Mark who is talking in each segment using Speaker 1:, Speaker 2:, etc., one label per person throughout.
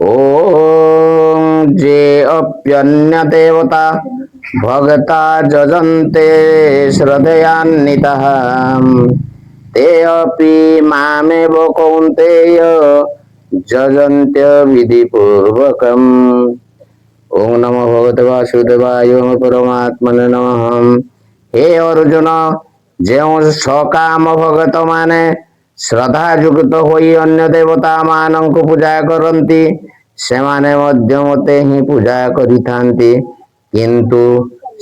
Speaker 1: ओम जे अप्यन्य देवता भगता जजन्ते श्रद्धयान्वितः ते अपि मामेव कौन्तेय जजन्त्य विधिपूर्वकम्। ओम नमो भगवते वासुदेवाय ओम परमात्मने नमः। हे अर्जुन, ଯେଉଁ ସକାମ ଭଗତ ମାନେ ଶ୍ରଦ୍ଧା ଯୁକ୍ତ ହୋଇ ଅନ୍ୟ ଦେବତା ମାନଙ୍କୁ ପୂଜା କରନ୍ତି ସେମାନେ ମଧ୍ୟ ମୋତେ ହିଁ ପୂଜା କରିଥାନ୍ତି, କିନ୍ତୁ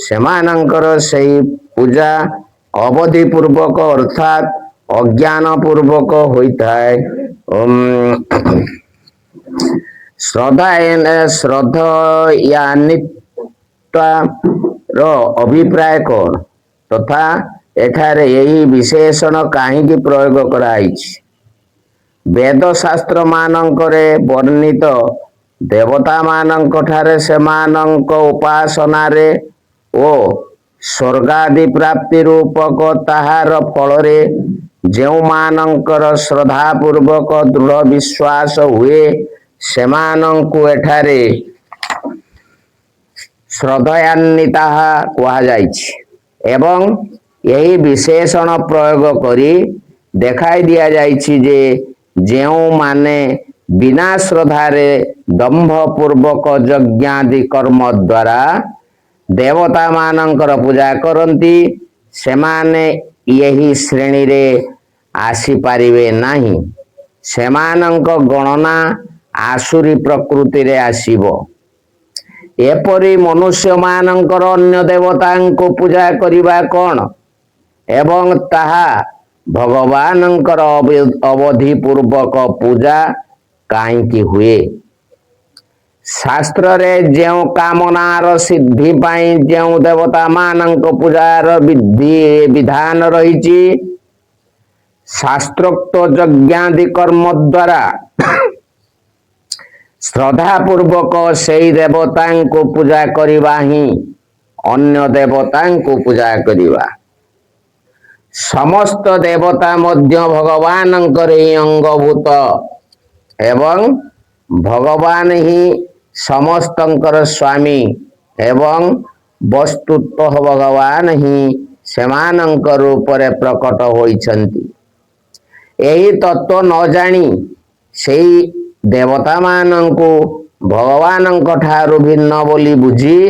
Speaker 1: ସେମାନଙ୍କର ସେହି ପୂଜା ଅବଧି ପୂର୍ବକ ଅର୍ଥାତ୍ ଅଜ୍ଞାନ ପୂର୍ବକ ହୋଇଥାଏ। ଶ୍ରଦ୍ଧୟାନ୍ୱିତ ର ଅଭିପ୍ରାୟ କଣ ତଥା ଏଠାରେ ଏହି ବିଶେଷଣ କାହିଁକି ପ୍ରୟୋଗ କରାଯାଇଛି? ବେଦ ଶାସ୍ତ୍ର ମାନଙ୍କରେ ବର୍ଣ୍ଣିତ ଦେବତା ମାନଙ୍କ ଠାରେ ସେମାନଙ୍କ ଉପାସନାରେ ଓ ସ୍ୱର୍ଗାଦି ପ୍ରାପ୍ତି ରୂପକ ତାହାର ଫଳରେ ଯେଉଁମାନଙ୍କର ଶ୍ରଦ୍ଧାପୂର୍ବକ ଦୃଢ଼ ବିଶ୍ୱାସ ହୁଏ ସେମାନଙ୍କୁ ଏଠାରେ ଶ୍ରଦ୍ଧୟାନ୍ୱିତା କୁହାଯାଇଛି ଏବଂ ଏହି ବିଶେଷଣ ପ୍ରୟୋଗ କରି ଦେଖାଇ ଦିଆଯାଇଛି ଯେ ଯେଉଁମାନେ ବିନା ଶ୍ରଦ୍ଧାରେ ଦମ୍ଭ ପୂର୍ବକ ଯଜ୍ଞାଦି କର୍ମ ଦ୍ୱାରା ଦେବତା ମାନଙ୍କର ପୂଜା କରନ୍ତି ସେମାନେ ଏହି ଶ୍ରେଣୀରେ ଆସିପାରିବେ ନାହିଁ। ସେମାନଙ୍କ ଗଣନା ଆସୁରୀ ପ୍ରକୃତିରେ ଆସିବ। ଏପରି ମନୁଷ୍ୟମାନଙ୍କର ଅନ୍ୟ ଦେବତାଙ୍କୁ ପୂଜା କରିବା କଣ ଏବଂ ତାହା ଭଗବାନଙ୍କର ଅବଧି ପୂର୍ବକ ପୂଜା କାହିଁକି ହୁଏ? ଶାସ୍ତ୍ରରେ ଯେଉଁ କାମନାର ସିଦ୍ଧି ପାଇଁ ଯେଉଁ ଦେବତା ମାନଙ୍କ ପୂଜାର ବିଧାନ ରହିଛି ଶାସ୍ତ୍ରୋକ୍ତ ଯଜ୍ଞାଦି କର୍ମ ଦ୍ୱାରା ଶ୍ରଦ୍ଧାପୂର୍ବକ ସେହି ଦେବତାଙ୍କୁ ପୂଜା କରିବା ହିଁ ଅନ୍ୟ ଦେବତାଙ୍କୁ ପୂଜା କରିବା। ସମସ୍ତ ଦେବତା ମଧ୍ୟ ଭଗବାନଙ୍କର ହିଁ ଅଙ୍ଗଭୂତ ଏବଂ ଭଗବାନ ହିଁ ସମସ୍ତଙ୍କର ସ୍ୱାମୀ ଏବଂ ବସ୍ତୁତଃ ଭଗବାନ ହିଁ ସେମାନଙ୍କ ରୂପରେ ପ୍ରକଟ ହୋଇଛନ୍ତି। ଏହି ତତ୍ତ୍ୱ ନ ଜାଣି ସେହି ଦେବତାମାନଙ୍କୁ ଭଗବାନଙ୍କ ଠାରୁ ଭିନ୍ନ ବୋଲି ବୁଝି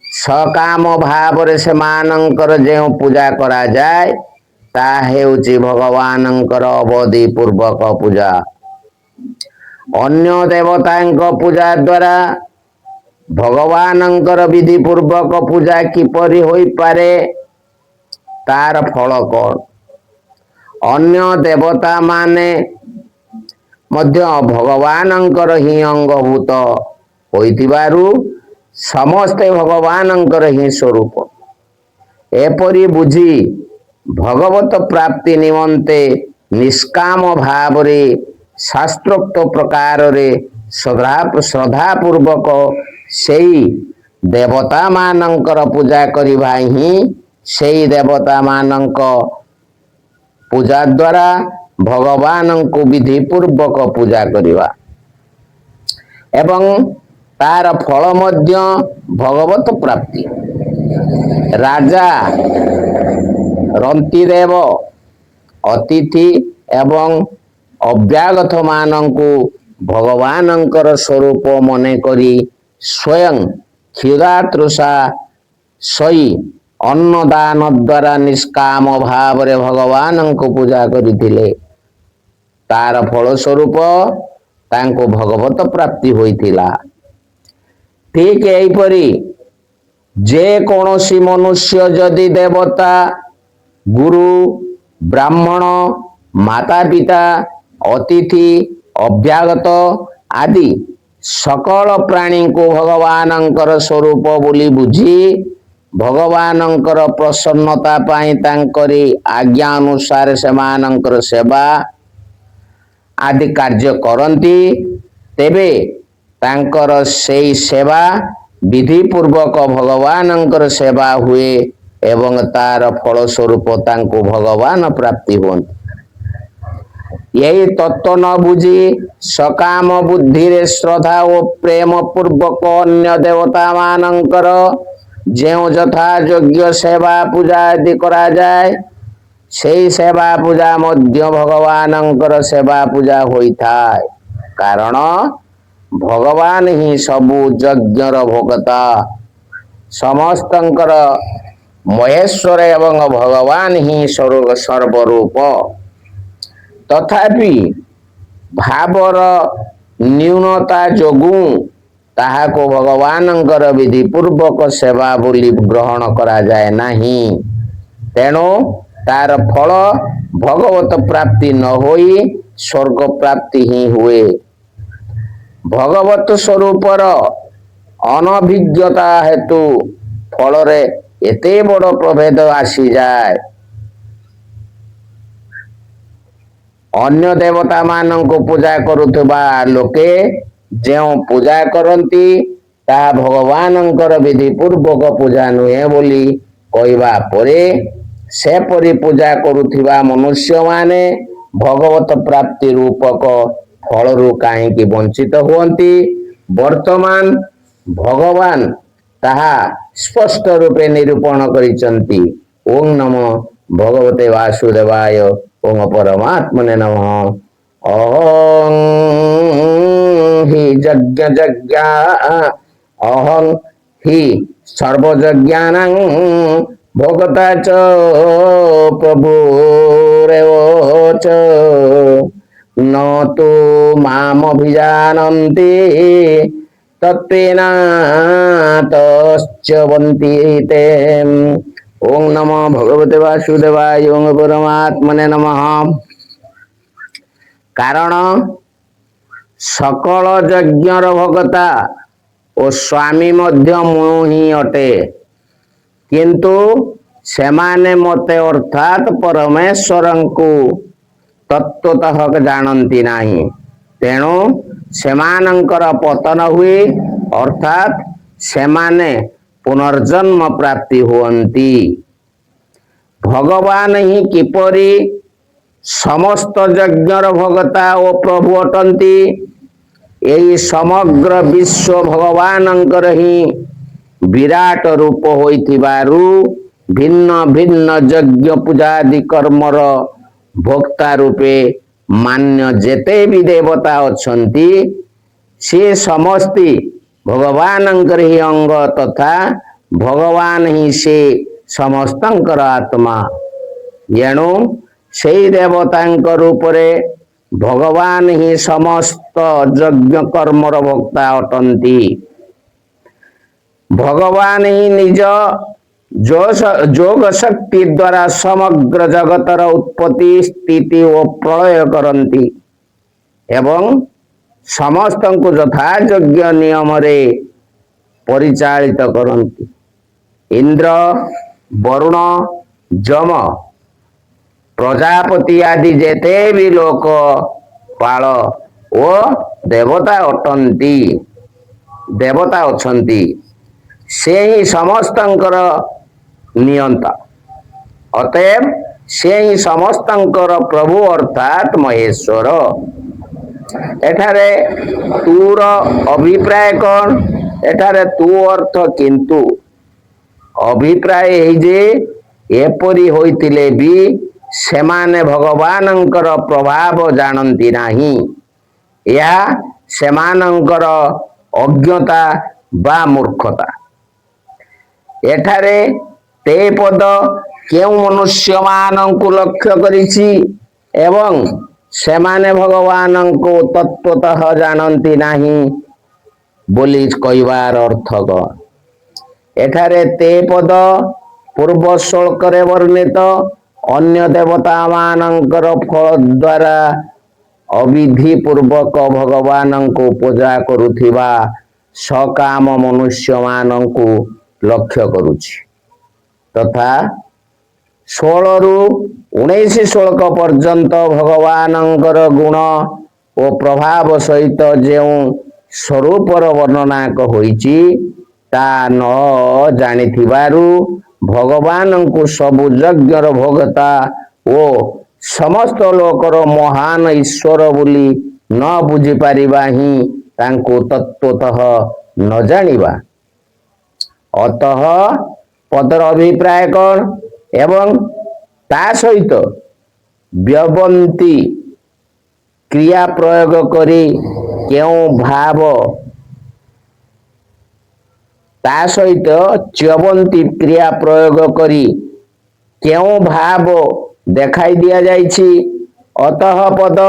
Speaker 1: ସକାମ ଭାବରେ ସେମାନଙ୍କର ଯେଉଁ ପୂଜା କରାଯାଏ ତାହା ହେଉଛି ଭଗବାନଙ୍କର ଅବଧି ପୂର୍ବକ ପୂଜା। ଅନ୍ୟ ଦେବତାଙ୍କ ପୂଜା ଦ୍ୱାରା ଭଗବାନଙ୍କର ବିଧି ପୂର୍ବକ ପୂଜା କିପରି ହୋଇପାରେ? ତାର ଫଳ କଣ? ଅନ୍ୟ ଦେବତା ମାନେ ମଧ୍ୟ ଭଗବାନଙ୍କର ହିଁ ଅଙ୍ଗଭୂତ ହୋଇଥିବାରୁ ସମସ୍ତେ ଭଗବାନଙ୍କର ହିଁ ସ୍ୱରୂପ। ଏପରି ବୁଝି ଭଗବତ ପ୍ରାପ୍ତି ନିମନ୍ତେ ନିଷ୍କାମ ଭାବରେ ଶାସ୍ତ୍ରୋକ୍ତ ପ୍ରକାରରେ ଶ୍ରଦ୍ଧାପୂର୍ବକ ସେହି ଦେବତା ମାନଙ୍କର ପୂଜା କରିବା ହିଁ ସେହି ଦେବତା ମାନଙ୍କ ପୂଜା ଦ୍ୱାରା ଭଗବାନଙ୍କୁ ବିଧି ପୂର୍ବକ ପୂଜା କରିବା ଏବଂ ତାର ଫଳ ମଧ୍ୟ ଭଗବତ ପ୍ରାପ୍ତି। ରାଜା ରନ୍ତିଦେବ ଅତିଥି ଏବଂ ଅଭ୍ୟାଗତ ମାନଙ୍କୁ ଭଗବାନଙ୍କର ସ୍ୱରୂପ ମନେକରି ସ୍ୱୟଂ କ୍ଷୁଧାତୃଷା ସହି ଅନ୍ନଦାନ ଦ୍ୱାରା ନିଷ୍କାମ ଭାବରେ ଭଗବାନଙ୍କୁ ପୂଜା କରିଥିଲେ। ତାର ଫଳସ୍ୱରୂପ ତାଙ୍କୁ ଭଗବତ ପ୍ରାପ୍ତି ହୋଇଥିଲା। ଠିକ ଏହିପରି ଯେ କୌଣସି ମନୁଷ୍ୟ ଯଦି ଦେବତା, ଗୁରୁ, ବ୍ରାହ୍ମଣ, ମାତା ପିତା, ଅତିଥି, ଅଭ୍ୟାଗତ ଆଦି ସକଳ ପ୍ରାଣୀଙ୍କୁ ଭଗବାନଙ୍କର ସ୍ୱରୂପ ବୋଲି ବୁଝି ଭଗବାନଙ୍କର ପ୍ରସନ୍ନତା ପାଇଁ ତାଙ୍କରି ଆଜ୍ଞା ଅନୁସାରେ ସେମାନଙ୍କର ସେବା ଆଦି କାର୍ଯ୍ୟ କରନ୍ତି ତେବେ ତାଙ୍କର ସେହି ସେବା ବିଧି ପୂର୍ବକ ଭଗବାନଙ୍କର ସେବା ହୁଏ ଏବଂ ତାର ଫଳ ସ୍ୱରୂପ ତାଙ୍କୁ ଭଗବାନ ପ୍ରାପ୍ତି ହୁଅନ୍ତି। ଏହି ତତ୍ତ୍ୱ ନ ବୁଝି ସକାମ ବୁଦ୍ଧିରେ ଶ୍ରଦ୍ଧା ଓ ପ୍ରେମ ପୂର୍ବକ ଅନ୍ୟ ଦେବତା ମାନଙ୍କର ଯେଉଁ ଯଥା ଯୋଗ୍ୟ ସେବା ପୂଜା ଆଦି କରାଯାଏ, ସେହି ସେବା ପୂଜା ମଧ୍ୟ ଭଗବାନଙ୍କର ସେବା ପୂଜା ହୋଇଥାଏ। କାରଣ ଭଗବାନ ହିଁ ସବୁ ଯଜ୍ଞର ଭୋକ୍ତା, ସମସ୍ତଙ୍କର ମହେଶ୍ୱର ଏବଂ ଭଗବାନ ହିଁ ସର୍ବରୂପ। ତଥାପି ଭାବର ନ୍ୟୁନତା ଯୋଗୁଁ ତାହାକୁ ଭଗବାନଙ୍କର ବିଧିପୂର୍ବକ ସେବା ବୋଲି ଗ୍ରହଣ କରାଯାଏ ନାହିଁ। ତେଣୁ ତାର ଫଳ ଭଗବତ ପ୍ରାପ୍ତି ନ ହୋଇ ସ୍ୱର୍ଗ ପ୍ରାପ୍ତି ହିଁ ହୁଏ। ଭଗବତ ସ୍ୱରୂପର ଅନଭିଜ୍ଞତା ହେତୁ ଫଳରେ ଏତେ ବଡ଼ ପ୍ରଭେଦ ଆସିଯାଏ। ଅନ୍ୟ ଦେବତା ମାନଙ୍କୁ ପୂଜା କରୁଥିବା ଲୋକେ ଯେଉଁ ପୂଜା କରନ୍ତି, ତାହା ଭଗବାନଙ୍କର ବିଧିପୂର୍ବକ ପୂଜା ନୁହେଁ ବୋଲି କହିବା ପରେ ସେପରି ପୂଜା କରୁଥିବା ମନୁଷ୍ୟମାନେ ଭଗବତ ପ୍ରାପ୍ତି ରୂପକ ଫଳରୁ କାହିଁକି ବଞ୍ଚିତ ହୁଅନ୍ତି? ବର୍ତ୍ତମାନ ଭଗବାନ ତାହା ସ୍ପଷ୍ଟ ରୂପେ ନିରୂପଣ କରିଛନ୍ତି। ଓಂ ନମୋ ଭଗବତେ ବାସୁଦେବାୟ। ଓಂ ପରମାତ୍ମନେ ନମଃ। ଅହଂ ହି ଯଜ୍ଞ ଯଜ୍ଞା ଅହଂ ହି ସର୍ବଯଜ୍ଞାନାଂ ଭୋକ୍ତା ଚ ପ୍ରଭୁରେବ ଚ ନ ତୁ ମାମଭିଜାନନ୍ତି ତତ୍ତ୍ୱେନାତଶ୍ଚ୍ୟବନ୍ତି ତେ। ଓಂ ନମୋ ଭଗବତେ ବାସୁଦେବାୟ। ଓಂ ପରମାତ୍ମନେ ନମଃ। କାରଣ ସକଳ ଯଜ୍ଞର ଭୋକ୍ତା ଓ ସ୍ୱାମୀ ମଧ୍ୟ ମୁଁ ହିଁ ଅଟେ, କିନ୍ତୁ ସେମାନେ ମୋତେ ଅର୍ଥାତ୍ ପରମେଶ୍ୱରଙ୍କୁ ତତ୍ତ୍ୱତଃ ଜାଣନ୍ତି ନାହିଁ। ତେଣୁ ସେମାନଙ୍କର ପତନ ହୁଏ, ଅର୍ଥାତ୍ ସେମାନେ ପୁନର୍ଜନ୍ମ ପ୍ରାପ୍ତି ହୁଅନ୍ତି। ଭଗବାନ ହିଁ କିପରି ସମସ୍ତ ଯଜ୍ଞର ଭୋକ୍ତା ଓ ପ୍ରଭୁ ଅଟନ୍ତି? ଏହି ସମଗ୍ର ବିଶ୍ୱ ଭଗବାନଙ୍କର ହିଁ ବିରାଟ ରୂପ ହୋଇଥିବାରୁ ଭିନ୍ନ ଭିନ୍ନ ଯଜ୍ଞ ପୂଜାଦି କର୍ମର ଭୋକ୍ତା ରୂପେ ମାନ୍ୟ ଯେତେ ବି ଦେବତା ଅଛନ୍ତି, ସେ ସମସ୍ତେ ଭଗବାନଙ୍କର ହିଁ ଅଙ୍ଗ ତଥା ଭଗବାନ ହିଁ ସେ ସମସ୍ତଙ୍କର ଆତ୍ମା। ଏଣୁ ସେହି ଦେବତାଙ୍କ ରୂପରେ ଭଗବାନ ହିଁ ସମସ୍ତ ଯଜ୍ଞ କର୍ମର ଭୋକ୍ତା ଅଟନ୍ତି। ଭଗବାନ ହିଁ ନିଜ ଯୋଗ ଶକ୍ତି ଦ୍ୱାରା ସମଗ୍ର ଜଗତର ଉତ୍ପତ୍ତି, ସ୍ଥିତି ଓ ପ୍ରଳୟ କରନ୍ତି ଏବଂ ସମସ୍ତଙ୍କୁ ଯଥାଯୋଗ୍ୟ ନିୟମରେ ପରିଚାଳିତ କରନ୍ତି। ଇନ୍ଦ୍ର, ବରୁଣ, ଯମ, ପ୍ରଜାପତି ଆଦି ଯେତେ ବି ଲୋକ ପାଳ ଓ ଦେବତା ଅଛନ୍ତି, ସେ ହିଁ ସମସ୍ତଙ୍କର ନିୟନ୍ତା। ଅତଏବ ସେ ହିଁ ସମସ୍ତଙ୍କର ପ୍ରଭୁ ଅର୍ଥାତ୍ ମହେଶ୍ୱର। ଏଠାରେ ତୁର ଅଭିପ୍ରାୟ କଣ? ଏଠାରେ ତୁ ଅର୍ଥ କିନ୍ତୁ। ଅଭିପ୍ରାୟ ଏହି ଯେ ଏପରି ହୋଇଥିଲେ ବି ସେମାନେ ଭଗବାନଙ୍କର ପ୍ରଭାବ ଜାଣନ୍ତି ନାହିଁ। ଏହା ସେମାନଙ୍କର ଅଜ୍ଞତା ବା ମୂର୍ଖତା। ଏଠାରେ ତେ ପଦ କେଉଁ ମନୁଷ୍ୟମାନଙ୍କୁ ଲକ୍ଷ୍ୟ କରିଛି ଏବଂ ସେମାନେ ଭଗବାନଙ୍କୁ ତତ୍ତ୍ୱତଃ ଜାଣନ୍ତି ନାହିଁ ବୋଲି କହିବାର ଅର୍ଥ କଣ? ଏଠାରେ ତେ ପଦ ପୂର୍ବ ଶ୍ଲୋକରେ ବର୍ଣ୍ଣିତ ଅନ୍ୟ ଦେବତା ମାନଙ୍କର ଫଳ ଦ୍ୱାରା ଅବିଧି ପୂର୍ବକ ଭଗବାନଙ୍କୁ ପୂଜା କରୁଥିବା ସକାମ ମନୁଷ୍ୟମାନଙ୍କୁ ଲକ୍ଷ୍ୟ କରୁଛି। ତଥା 16ରୁ 19 ଶ୍ଲୋକ ପର୍ଯ୍ୟନ୍ତ ଭଗବାନଙ୍କର ଗୁଣ ଓ ପ୍ରଭାବ ସହିତ ଯେଉଁ ସ୍ୱରୂପର ବର୍ଣ୍ଣନା ହୋଇଛି, ତା ନ ଜାଣିଥିବାରୁ ଭଗବାନଙ୍କୁ ସବୁ ଯଜ୍ଞର ଭୋକ୍ତା ଓ ସମସ୍ତ ଲୋକର ମହାନ ଈଶ୍ୱର ବୋଲି ନ ବୁଝିପାରିବା ହିଁ ତାଙ୍କୁ ତତ୍ତ୍ୱତଃ ନ ଜାଣିବା। ଅତଃ ପଦର ଅଭିପ୍ରାୟ କ'ଣ ଏବଂ ତା ସହିତ ବ୍ୟବନ୍ତି କ୍ରିୟା ପ୍ରୟୋଗ କରି କେଉଁ ଭାବ ତା ସହିତ ଚ୍ୟବନ୍ତି କ୍ରିୟା ପ୍ରୟୋଗ କରି କେଉଁ ଭାବ ଦେଖାଇ ଦିଆଯାଇଛି। ଅତଃ ପଦ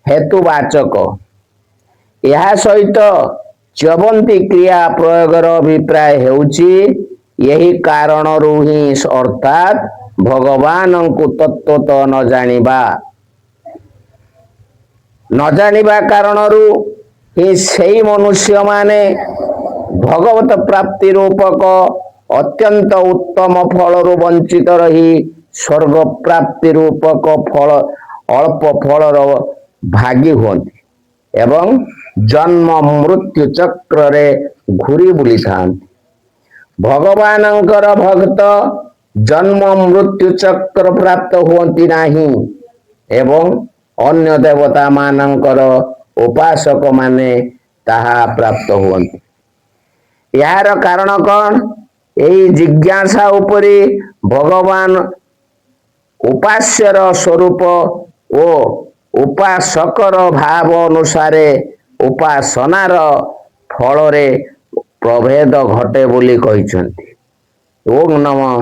Speaker 1: ହେତୁବାଚକ। ଏହା ସହିତ ଚ୍ୟବନ୍ତି କ୍ରିୟା ପ୍ରୟୋଗର ଅଭିପ୍ରାୟ ହେଉଛି ଏହି କାରଣରୁ ହିଁ ଅର୍ଥାତ୍ ଭଗବାନଙ୍କୁ ତତ୍ତ୍ୱତଃ ନ ଜାଣିବା। ନ ଜାଣିବା କାରଣରୁ ହିଁ ସେହି ମନୁଷ୍ୟମାନେ ଭଗବତ ପ୍ରାପ୍ତି ରୂପକ ଅତ୍ୟନ୍ତ ଉତ୍ତମ ଫଳରୁ ବଞ୍ଚିତ ରହି ସ୍ୱର୍ଗ ପ୍ରାପ୍ତି ରୂପକ ଅଳ୍ପ ଫଳର ଭାଗୀ ହୁଅନ୍ତି ଏବଂ ଜନ୍ମ ମୃତ୍ୟୁ ଚକ୍ରରେ ଘୂରି ବୁଲିଥାନ୍ତି। ଭଗବାନଙ୍କର ଭକ୍ତ ଜନ୍ମ ମୃତ୍ୟୁ ଚକ୍ର ପ୍ରାପ୍ତ ହୁଅନ୍ତି ନାହିଁ ଏବଂ ଅନ୍ୟ ଦେବତା ମାନଙ୍କର ଉପାସକ ମାନେ ତାହା ପ୍ରାପ୍ତ ହୁଅନ୍ତି। ଏହାର କାରଣ କ'ଣ? ଏହି ଜିଜ୍ଞାସା ଉପରେ ଭଗବାନ ଉପାସ୍ୟର ସ୍ୱରୂପ ଓ ଉପାସକର ଭାବ ଅନୁସାରେ ଉପାସନାର ଫଳରେ ପ୍ରଭେଦ ଘଟେ ବୋଲି କହିଛନ୍ତି। ଓଂ ନମଃ